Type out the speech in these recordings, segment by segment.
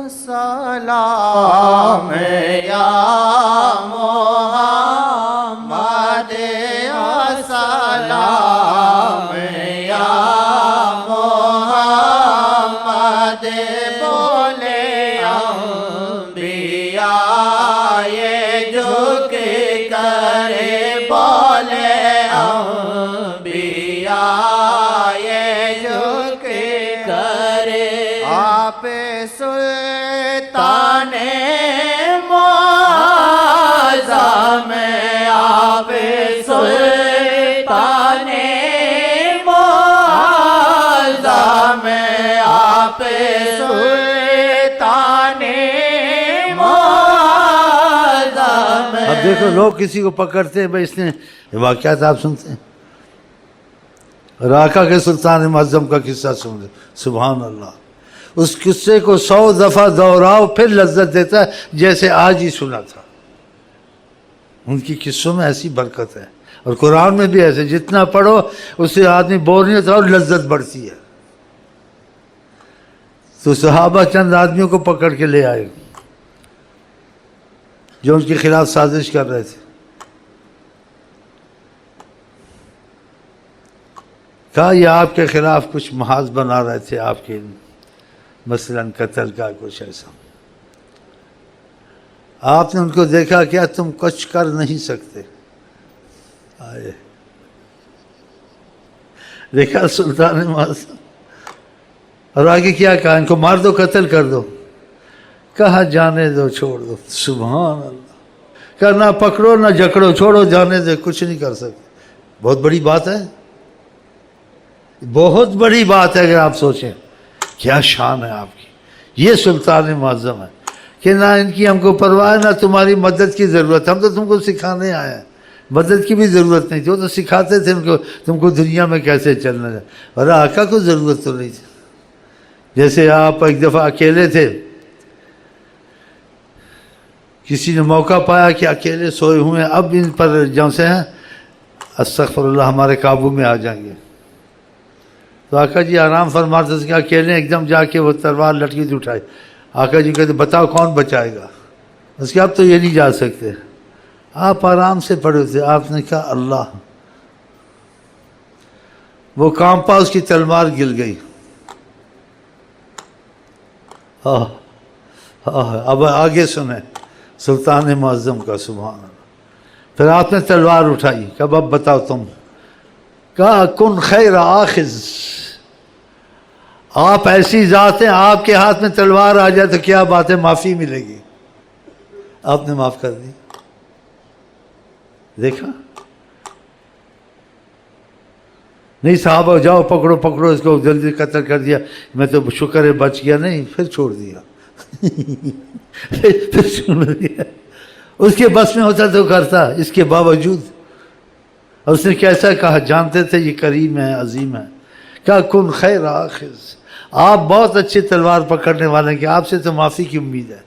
سلام یا محمد سلام یا محمد بولے انبیاء یہ جھک کرے بولے انبیاء یہ جھک کرے آپ سلطان معظم آپ سلطان معظم آپ سلطان معظم اب دیکھو لوگ کسی کو پکڑتے ہیں بھائی اس نے واقعات آپ سنتے ہیں راکا کے سلطان معظم کا قصہ سنتے سبحان اللہ اس قصے کو 100 دفعہ دہراؤ پھر لذت دیتا ہے جیسے آج ہی سنا تھا ان کی قصوں میں ایسی برکت ہے اور قرآن میں بھی ایسے جتنا پڑھو اس سے آدمی بور نہیں ہوتا اور لذت بڑھتی ہے تو صحابہ چند آدمیوں کو پکڑ کے لے آئے جو ان کے خلاف سازش کر رہے تھے کہا یہ آپ کے خلاف کچھ محاذ بنا رہے تھے آپ کے مثلا قتل کا کچھ ایسا آپ نے ان کو دیکھا کیا تم کچھ کر نہیں سکتے آئے دیکھا سلطان معظم اور آگے کیا کہا ان کو مار دو قتل کر دو کہا جانے دو چھوڑ دو سبحان اللہ کہا نہ پکڑو نہ جکڑو چھوڑو جانے دو کچھ نہیں کر سکتے بہت بڑی بات ہے بہت بڑی بات ہے اگر آپ سوچیں کیا شان ہے آپ کی یہ سلطان معظم ہے کہ نہ ان کی ہم کو پرواہ ہے نہ تمہاری مدد کی ضرورت ہم تو تم کو سکھانے آئے ہیں مدد کی بھی ضرورت نہیں تھی وہ تو سکھاتے تھے ان کو تم کو دنیا میں کیسے چلنا ہے اور آقا کو ضرورت تو نہیں تھی جیسے آپ ایک دفعہ اکیلے تھے کسی نے موقع پایا کہ اکیلے سوئے ہوئے ہیں اب ان پر جہاں سے ہیں استغفر اللہ ہمارے قابو میں آ جائیں گے تو آقا جی آرام فرماتے تھے کہ اکیلے ایک دم جا کے وہ تلوار لٹکی تھی اٹھائی آقا جی کہتے بتاؤ کون بچائے گا اس کے اب تو یہ نہیں جا سکتے آپ آرام سے پڑے تھے آپ نے کہا اللہ وہ کانپا اس کی تلوار گر گئی اب آگے سنیں سلطان معظم کا سبحان اللہ پھر آپ نے تلوار اٹھائی کہ اب بتاؤ تم کہا کن خیر آخذ آپ ایسی ذات ہیں آپ کے ہاتھ میں تلوار آ جائے تو کیا بات ہے معافی ملے گی آپ نے معاف کر دی دیکھا نہیں صحابہ جاؤ پکڑو پکڑو اس کو جلدی قتل کر دیا میں تو شکر ہے بچ گیا نہیں پھر چھوڑ دیا پھر چھوڑ دیا اس کے بس میں ہوتا تو کرتا اس کے باوجود اور اس نے کیسا کہا جانتے تھے یہ کریم ہے عظیم ہے کہا کن خیر آخذ آپ بہت اچھے تلوار پکڑنے والے ہیں کہ آپ سے تو معافی کی امید ہے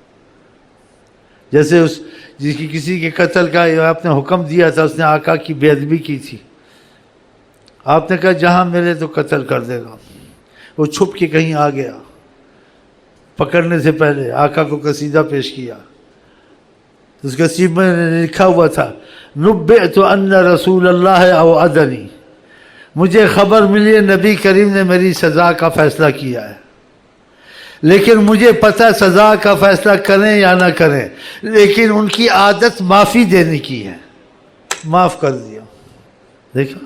جیسے اس جس کی کسی کے قتل کا آپ نے حکم دیا تھا اس نے آقا کی بے ادبی کی تھی آپ نے کہا جہاں ملے تو قتل کر دے گا وہ چھپ کے کہیں آ گیا پکڑنے سے پہلے آقا کو قصیدہ پیش کیا اس قصیدے میں لکھا ہوا تھا نبئت ان رسول اللہ اوعدنی مجھے خبر ملی ہے نبی کریم نے میری سزا کا فیصلہ کیا ہے لیکن مجھے پتہ سزا کا فیصلہ کریں یا نہ کریں لیکن ان کی عادت معافی دینے کی ہے معاف کر دیا دیکھا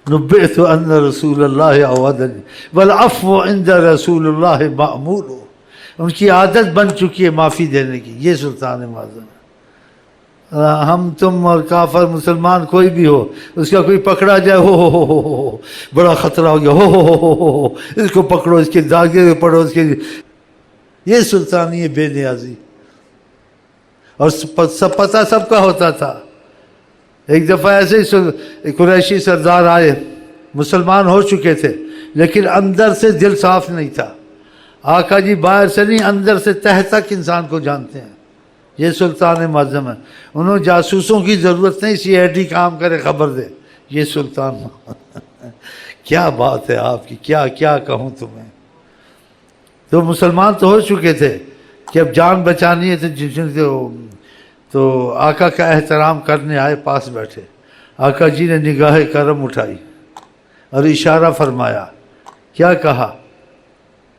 نبئت ان رسول اللہ اوعدنی والعفو عند رسول اللہ مأمول ان کی عادت بن چکی ہے معافی دینے کی یہ سلطان معظم ہے ہم تم اور کافر مسلمان کوئی بھی ہو اس کا کوئی پکڑا جائے ہو بڑا خطرہ ہو گیا ہو اس کو پکڑو اس کے داغے ہوئے پڑھو اس کے یہ سلطانی ہے بے نیازی اور سب پتہ سب کا ہوتا تھا ایک دفعہ ایسے ہی قریشی سردار آئے مسلمان ہو چکے تھے لیکن اندر سے دل صاف نہیں تھا آقا جی باہر سے نہیں اندر سے تہ تک انسان کو جانتے ہیں یہ سلطان معظم ہے انہوں جاسوسوں کی ضرورت نہیں سی آئی ڈی کام کرے خبر دے یہ سلطان کیا بات ہے آپ کی کیا کہوں تمہیں تو مسلمان تو ہو چکے تھے کہ اب جان بچانی ہے تو آقا کا احترام کرنے آئے، پاس بیٹھے. آقا جی نے نگاہ کرم اٹھائی اور اشارہ فرمایا. کیا کہا؟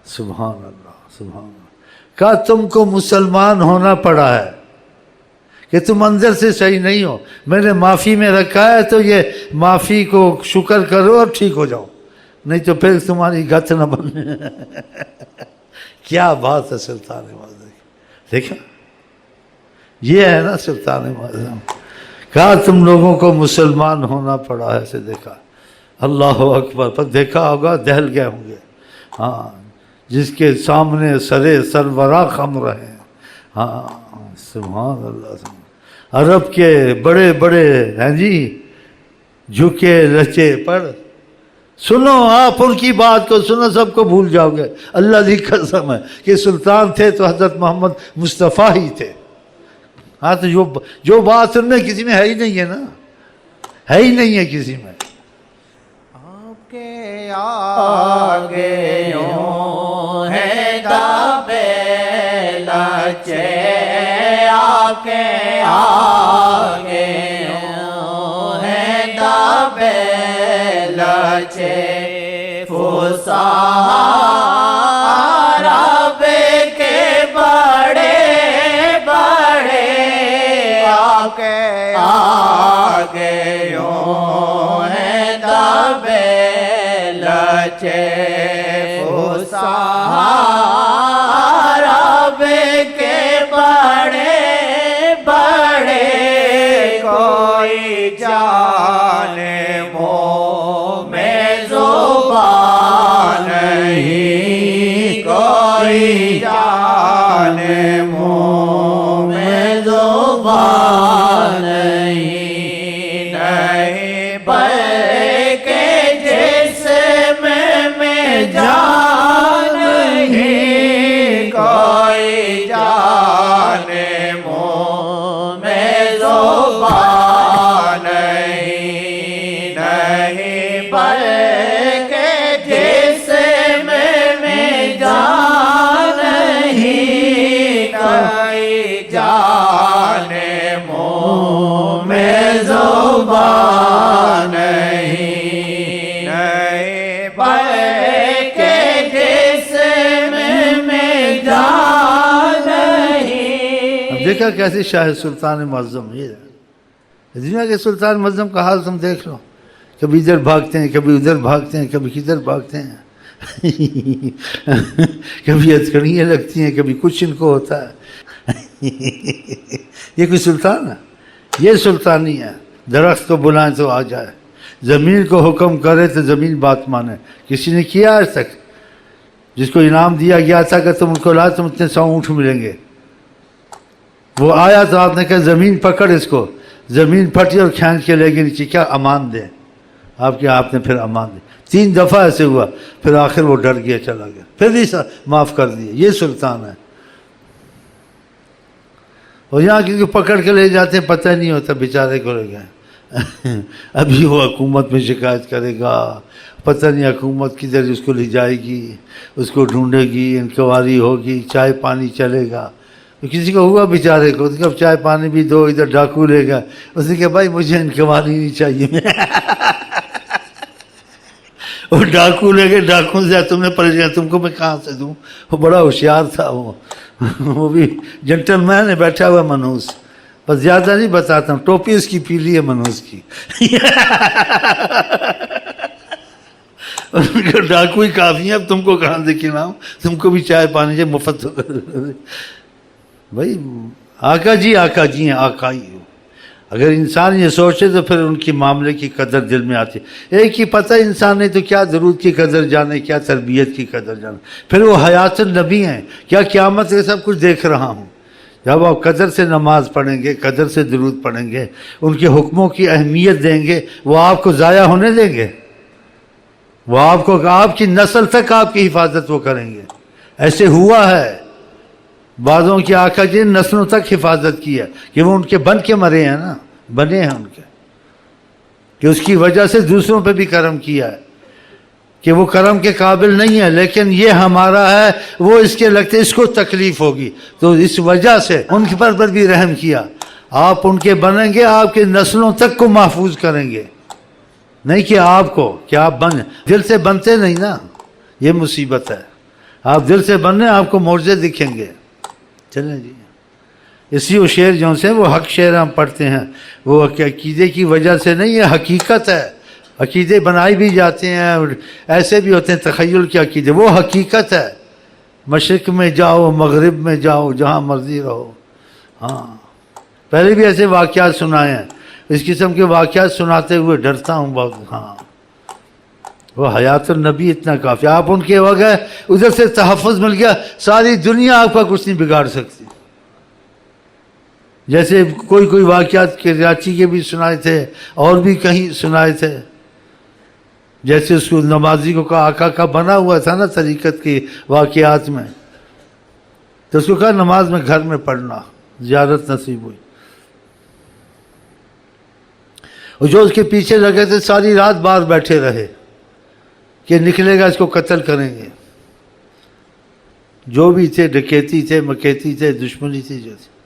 سبحان اللہ سبحان اللہ. کہا تم کو مسلمان ہونا پڑا ہے کہ تم اندر سے صحیح نہیں ہو، میں نے معافی میں رکھا ہے، تو یہ معافی کو شکر کرو اور ٹھیک ہو جاؤ، نہیں تو پھر تمہاری گت نہ بنے. کیا بات ہے سلطان معظم. دیکھا، یہ ہے نا سلطان معظم. کہا تم لوگوں کو مسلمان ہونا پڑا ہے، سے دیکھا. اللہ اکبر. پر دیکھا ہوگا دہل گئے ہوں گے. ہاں، جس کے سامنے سرورا خم رہے. ہاں سبحان اللہ. عرب کے بڑے بڑے ہیں جی جھکے لچے پر. سنو، آپ ان کی بات کو سنو، سب کو بھول جاؤ گے. اللہ کی قسم ہے کہ سلطان تھے تو حضرت محمد مصطفیٰ ہی تھے. ہاں، تو جو بات ان میں کسی میں ہے ہی نہیں ہے نا، ہے ہی نہیں ہے کسی میں. آپ کے آگے یوں ہے دبے لچے، آپ کے آگے یوں ہے دبے لچے، فصاحہ عرب کے بڑے بڑے، آپ کے آگے یوں ہے دبے لچے، فصاحہ عرب کے بڑے بڑے، کوئی جانے منہ میں زبان نہیں، کوئی جانے منہ میں زبان نہیں، نہیں بلکہ جسم میں جان نہیں، کوئی جانے منہ میں زبان نہیں، نہیں بلکہ جسم میں جان نہیں، کوئی جانے منہ میں زبان نہیں، نہیں بلکہ جسم میں جان نہیں. اب دیکھا کیسے شاہ سلطان معظم. یہ دنیا کے سلطان معظم کا حال تم دیکھ لو. کبھی ادھر بھاگتے ہیں، کبھی ادھر بھاگتے ہیں، کبھی کدھر بھاگتے ہیں. کبھی ہتھکڑیاں لگتی ہیں، کبھی کچھ ان کو ہوتا ہے. یہ کوئی سلطان ہے؟ یہ سلطانی ہے. درخت کو بلائیں تو آ جائے، زمین کو حکم کرے تو زمین بات مانے. کسی نے کیا آج تک؟ جس کو انعام دیا گیا تھا کہ تم ان کو لائے، تم اتنے 100 اونٹ ملیں گے، وہ آیا تو آپ نے کہا زمین پکڑ اس کو، زمین پھٹی اور کھینچ کے لے کے نیچے. کیا امان دیں آپ کے؟ آپ نے پھر امان دی. 3 دفعہ ایسے ہوا، پھر آخر وہ ڈر گیا، چلا گیا، پھر بھی معاف کر دیا. یہ سلطان ہے. اور یہاں کسی کو پکڑ کے لے جاتے ہیں، پتہ نہیں ہوتا بیچارے کو لے گئے. ابھی وہ حکومت میں شکایت کرے گا، پتہ نہیں حکومت کدھر اس کو لے جائے گی، اس کو ڈھونڈے گی، انکوائری ہوگی، چائے پانی چلے گا. کسی کو ہوا بیچارے کو، اب چائے پانی بھی دو، ادھر ڈاکو لے گا. اس نے کہا بھائی مجھے انکوائری نہیں چاہیے. وہ ڈاکو لے گئے، ڈاکو سے تم نے پریشان، تم کو میں کہاں سے دوں. وہ بڑا ہوشیار تھا، وہ بھی جنٹل مین ہے، بیٹھا ہوا منوس. بس زیادہ نہیں بتاتا ہوں، ٹوپی اس کی پیلی ہے منوس کی. ڈاکو ہی کافی ہے، اب تم کو کہاں سے کھلاؤں، تم کو بھی چائے پانی سے مفت. بھائی آقا جی ہیں، آقا ہی ہو. اگر انسان یہ سوچے تو پھر ان کی معاملے کی قدر دل میں آتی. ایک ہی پتہ انسان نے تو کیا درود کی قدر جانے، کیا تربیت کی قدر جانے. پھر وہ حیات النبی ہیں، کیا قیامت کے سب کچھ دیکھ رہا ہوں. جب آپ قدر سے نماز پڑھیں گے، قدر سے درود پڑھیں گے، ان کے حکموں کی اہمیت دیں گے، وہ آپ کو ضائع ہونے دیں گے؟ وہ آپ کو، آپ کی نسل تک آپ کی حفاظت وہ کریں گے. ایسے ہوا ہے، بعضوں کی آقا جی نے نسلوں تک حفاظت کی ہے کہ وہ ان کے بن کے مرے ہیں نا، بنے ہیں ان کے، کہ اس کی وجہ سے دوسروں پہ بھی کرم کیا ہے. کہ وہ کرم کے قابل نہیں ہے، لیکن یہ ہمارا ہے، وہ اس کے لگتے اس کو تکلیف ہوگی، تو اس وجہ سے ان کے پر بھی رحم کیا۔ آپ ان کے بنیں گے، آپ کے نسلوں تک کو محفوظ کریں گے، نہیں کہ آپ کو کہ آپ بن دل سے بنتے نہیں نا، یہ مصیبت ہے۔ آپ دل سے بننے، آپ کو معجزے دکھیں گے۔ چلیں جی، اسی وہ شعر جو سے وہ حق شعر ہم پڑھتے ہیں، وہ عقیدے کی وجہ سے نہیں، یہ حقیقت ہے۔ عقیدے بنائی بھی جاتے ہیں اور ایسے بھی ہوتے ہیں تخیل کے عقیدے، وہ حقیقت ہے۔ مشرق میں جاؤ، مغرب میں جاؤ، جہاں مرضی رہو۔ ہاں، پہلے بھی ایسے واقعات سنائے ہیں، اس قسم کے واقعات سناتے ہوئے ڈرتا ہوں بہت۔ ہاں، وہ حیات النبی اتنا کافی، آپ ان کے ہو گئے، ادھر سے تحفظ مل گیا، ساری دنیا آپ کا کچھ نہیں بگاڑ سکتی۔ جیسے کوئی واقعات کراچی کے بھی سنائے تھے اور بھی کہیں سنائے تھے، جیسے اس کو نمازی کو کہا، آقا کا بنا ہوا تھا نا طریقت کے واقعات میں، تو اس کو کہا نماز میں گھر میں پڑھنا، زیارت نصیب ہوئی۔ اور جو اس کے پیچھے لگے تھے ساری رات باہر بیٹھے رہے کہ نکلے گا اس کو قتل کریں گے، جو بھی تھے، ڈکیتی تھے، مکیتی تھے، دشمنی تھی جیسے۔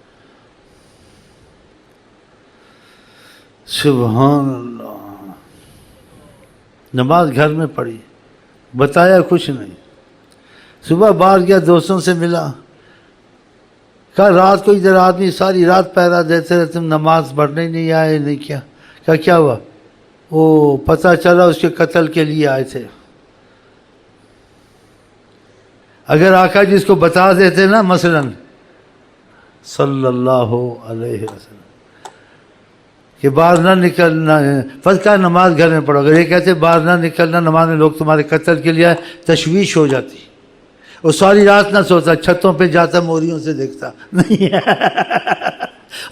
سبحان اللہ، نماز گھر میں پڑھی، بتایا کچھ نہیں۔ صبح باہر گیا، دوستوں سے ملا، کہا رات کو ادھر آدمی ساری رات پہرا دیتے رہے، تم نماز پڑھنے نہیں آئے، نہیں کیا؟ کیا ہوا؟ وہ پتہ چلا اس کے قتل کے لیے آئے تھے۔ اگر آقا جس کو بتا دیتے نا، مثلا صلی اللہ علیہ وسلم کہ باہر نہ نکلنا، فرض کا نماز گھر میں پڑھو، اگر یہ کہتے باہر نہ نکلنا نماز میں، لوگ تمہارے قتل کے لیے تشویش ہو جاتی، وہ ساری رات نہ سوتا، چھتوں پہ جاتا، موریوں سے دیکھتا نہیں،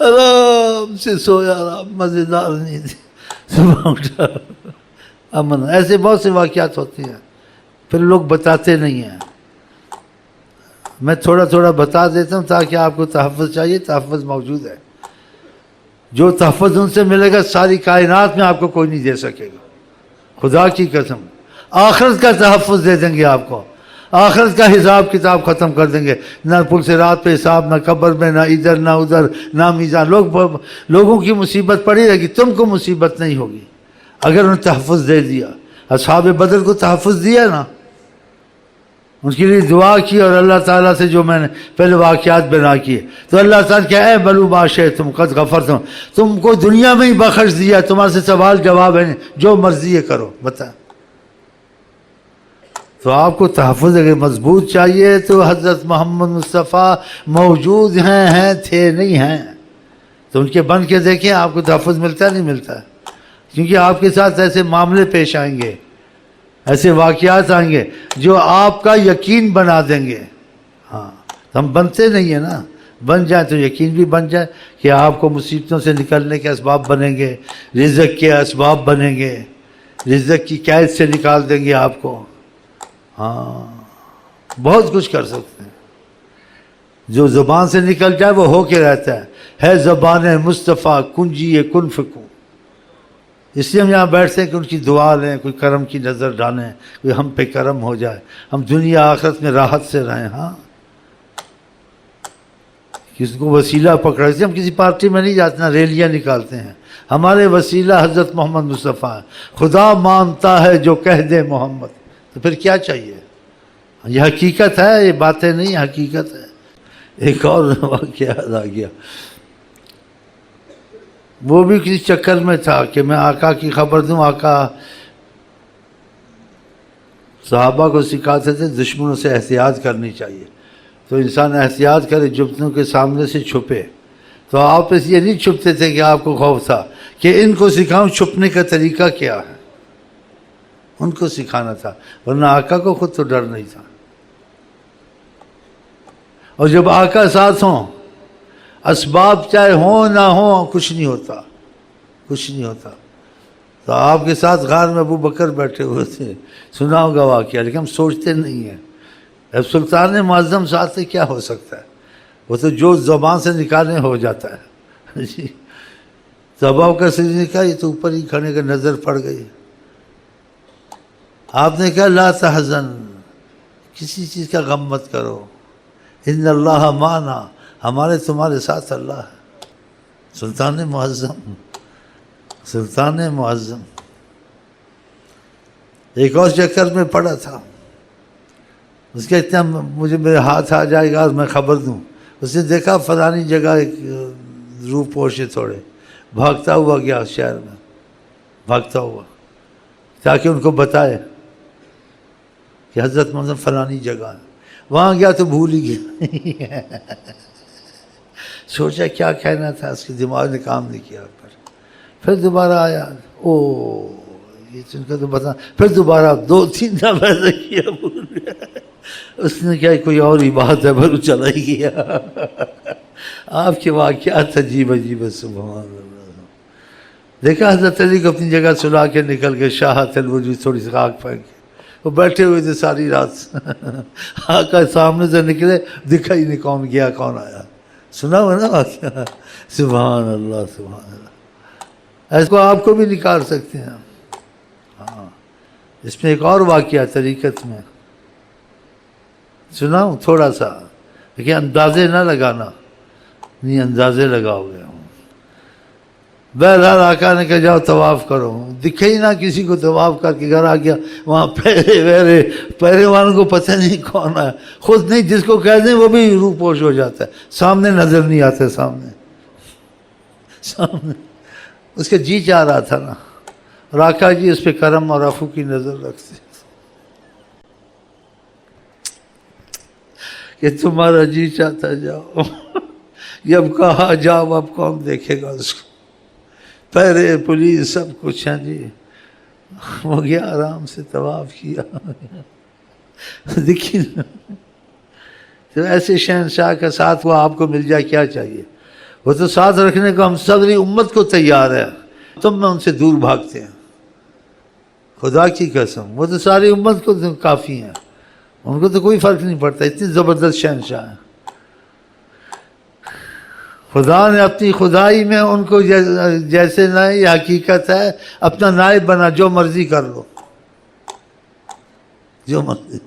آرام سے سویا، آرام، مزیدار نیند، صبح اٹھا، امن۔ ایسے بہت سے واقعات ہوتے ہیں، پھر لوگ بتاتے نہیں ہیں۔ میں تھوڑا تھوڑا بتا دیتا ہوں تاکہ آپ کو تحفظ چاہیے، تحفظ موجود ہے۔ جو تحفظ ان سے ملے گا ساری کائنات میں آپ کو کوئی نہیں دے سکے گا، خدا کی قسم۔ آخرت کا تحفظ دے دیں گے آپ کو، آخرت کا حساب کتاب ختم کر دیں گے، نہ پل سے رات پہ حساب، نہ قبر میں، نہ ادھر نہ ادھر، نہ میزان۔ لوگوں کی مصیبت پڑی رہے گی، تم کو مصیبت نہیں ہوگی اگر انہوں نے تحفظ دے دیا۔ اصحاب بدر کو تحفظ دیا نا، ان کے لیے دعا کی، اور اللہ تعالیٰ سے جو میں نے پہلے واقعات بنا کیے، تو اللہ تعالیٰ کیا اے بلو باشے تم قد غفرتم، تم کو دنیا میں ہی بخش دیا، تمہارے سے سوال جواب ہے، جو مرضی ہے کرو، بتا۔ تو آپ کو تحفظ اگر مضبوط چاہیے تو حضرت محمد مصطفیٰ موجود ہیں تھے نہیں ہیں، تو ان کے بن کے دیکھیں، آپ کو تحفظ ملتا نہیں ملتا، کیونکہ آپ کے ساتھ ایسے معاملے پیش آئیں گے، ایسے واقعات آئیں گے جو آپ کا یقین بنا دیں گے۔ ہاں، ہم بنتے نہیں ہیں نا، بن جائیں تو یقین بھی بن جائے کہ آپ کو مصیبتوں سے نکلنے کے اسباب بنیں گے، رزق کے اسباب بنیں گے، رزق کی قید سے نکال دیں گے آپ کو۔ ہاں، بہت کچھ کر سکتے ہیں۔ جو زبان سے نکل جائے وہ ہو کے رہتا ہے زبان مصطفیٰ کنجی کن فکوں۔ اس لیے ہم یہاں بیٹھتے ہیں کہ ان کی دعا لیں، کوئی کرم کی نظر ڈالیں، کوئی ہم پہ کرم ہو جائے، ہم دنیا آخرت میں راحت سے رہیں۔ ہاں، کسی کو وسیلہ پکڑا، اس لیے ہم کسی پارٹی میں نہیں جاتے نا، ریلیاں نکالتے ہیں۔ ہمارے وسیلہ حضرت محمد مصطفیٰ ہے، خدا مانتا ہے جو کہہ دے محمد، تو پھر کیا چاہیے؟ یہ حقیقت ہے، یہ باتیں نہیں، حقیقت ہے۔ ایک اور واقعہ آ گیا، وہ بھی کسی چکر میں تھا کہ میں آقا کی خبر دوں۔ آقا صحابہ کو سکھاتے تھے دشمنوں سے احتیاط کرنی چاہیے، تو انسان احتیاط کرے، جبتوں کے سامنے سے چھپے۔ تو آپ اس یہ نہیں چھپتے تھے کہ آپ کو خوف تھا کہ ان کو سکھاؤں چھپنے کا طریقہ کیا ہے، ان کو سکھانا تھا، ورنہ آقا کو خود تو ڈر نہیں تھا۔ اور جب آقا ساتھ ہوں، اسباب چاہے ہوں نہ ہوں، کچھ نہیں ہوتا، کچھ نہیں ہوتا۔ تو آپ کے ساتھ غار میں ابو بکر بیٹھے ہوئے تھے، سنا ہوگا واقعہ، لیکن ہم سوچتے نہیں ہیں۔ اب سلطان معظم ساتھ سے کیا ہو سکتا ہے، وہ تو جو زبان سے نکالنے ہو جاتا ہے۔ جی، زبان کا سر نکالا، یہ تو اوپر ہی کھڑے کا نظر پڑ گئی، آپ نے کہا لا تحزن، کسی چیز کا غم مت کرو، ان اللہ معنا، ہمارے تمہارے ساتھ اللہ ہے۔ سلطان معظم، سلطان معظم ایک اور چکر میں پڑا تھا، اس کے اتنا مجھے میرے ہاتھ آ جائے گا میں خبر دوں۔ اس نے دیکھا فلانی جگہ ایک روح پوش ہے تھوڑے، بھاگتا ہوا گیا شہر میں، بھاگتا ہوا تاکہ ان کو بتائے کہ حضرت محمد فلانی جگہ ہے۔ وہاں گیا تو بھول ہی گیا، سوچا کیا کہنا تھا، اس کے دماغ نے کام نہیں کیا۔ پھر دوبارہ آیا، او یہ ان کا تو بتا، پھر دوبارہ 2-3 دفعہ ایسا کیا، بھول گیا۔ اس نے کیا کوئی اور ہی بات ہے، پھر چلا ہی گیا۔ آپ کے واقعات عجیب عجیب ہے، سبحان اللہ۔ دیکھا حضرت علی کو اپنی جگہ سلا کے نکل کے شاہت الوجود تھوڑی سی خاک پھینک کے، وہ بیٹھے ہوئے تھے ساری رات، آقا سامنے سے نکلے، دکھا ہی نہیں کون گیا کون آیا۔ سنا ہوا نا واقعہ، سبحان اللہ سبحان اللہ۔ ایسے کو آپ کو بھی نکال سکتے ہیں۔ ہاں، اس میں ایک اور واقعہ طریقت میں سناؤں تھوڑا سا، لیکن اندازے نہ لگانا، نہیں اندازے لگاؤ گے۔ بہرحال آقا نے کہا جاؤ طواف کرو، دکھے ہی نہ کسی کو، طواف کر کے گھر آ گیا، وہاں پہرے والوں کو پتہ نہیں کون ہے، خود نہیں جس کو کہہ دیں وہ بھی روح پوش ہو جاتا ہے، سامنے نظر نہیں آتے، سامنے اس کا جی چاہ رہا تھا نا، اور آقا جی اس پہ کرم اور عفو کی نظر رکھتے کہ تمہارا جی چاہتا جاؤ، جب کہا جاؤ اب کون دیکھے گا اس کو، پہرے پولیس سب کچھ ہیں جی۔ وہ گیا آرام سے طواف کیا، دیکھیے نا، تو ایسے شہنشاہ کا ساتھ وہ آپ کو مل جائے کیا چاہیے؟ وہ تو ساتھ رکھنے کو ہم صدری امت کو تیار ہے، تم میں ان سے دور بھاگتے ہیں، خدا کی قسم، وہ تو ساری امت کو کافی ہیں، ان کو تو کوئی فرق نہیں پڑتا، اتنی زبردست شہنشاہ ہیں۔ خدا نے اپنی خدائی میں ان کو جیسے نہ یہ حقیقت ہے، اپنا نائب بنا، جو مرضی کر لو، جو مرضی۔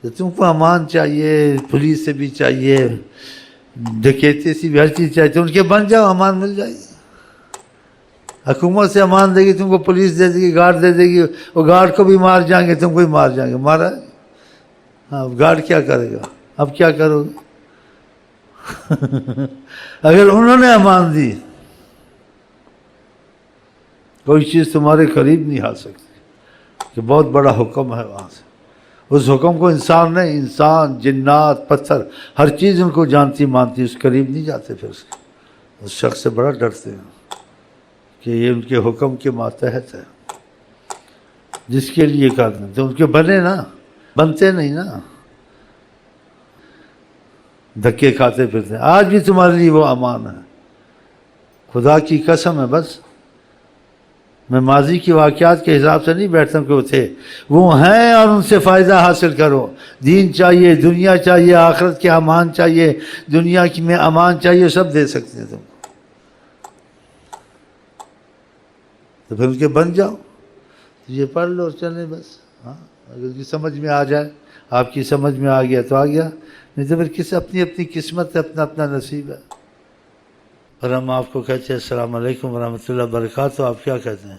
تو تم کو امان چاہیے، پولیس سے بھی چاہیے، ڈکیتی سے بھی، ہر چیز چاہیے، تو ان کے بن جاؤ، امان مل جائے گی۔ حکومت سے امان دے گی تم کو، پولیس دے دے گی، گارڈ دے دے گی، وہ گارڈ کو بھی مار جائیں گے، تم کو بھی مار جائیں گے، مارا۔ ہاں، گارڈ کیا کرے گا؟ اب کیا کرو گے؟ اگر انہوں نے امان دی، کوئی چیز تمہارے قریب نہیں آ سکتی، کہ بہت بڑا حکم ہے وہاں سے، اس حکم کو انسان نہیں، انسان، جنات، پتھر، ہر چیز ان کو جانتی مانتی، اس قریب نہیں جاتے، پھر اس شخص سے بڑا ڈرتے ہیں کہ یہ ان کے حکم کے ماتحت ہے، جس کے لیے کرنا تو ان کے بنے نا، بنتے نہیں نا، دھکے کھاتے پھرتے ہیں۔ آج بھی تمہارے لیے وہ امان ہے، خدا کی قسم ہے۔ بس میں ماضی کی واقعات کے حساب سے نہیں بیٹھتا ہوں کہ وہ تھے، وہ ہیں، اور ان سے فائدہ حاصل کرو۔ دین چاہیے، دنیا چاہیے، آخرت کے امان چاہیے، دنیا کی میں امان چاہیے، سب دے سکتے ہیں تم کو، تو پھر ان کے بن جاؤ، یہ پڑھ لو اور چلیں بس۔ ہاں، اگر کی سمجھ میں آ جائے، آپ کی سمجھ میں آ گیا تو آ گیا، نہیں تو پھر اپنی اپنی قسمت ہے، اپنا اپنا نصیب ہے۔ اور ہم آپ کو کہتے ہیں السلام علیکم ورحمۃ اللہ وبرکاتہ، آپ کیا کہتے ہیں؟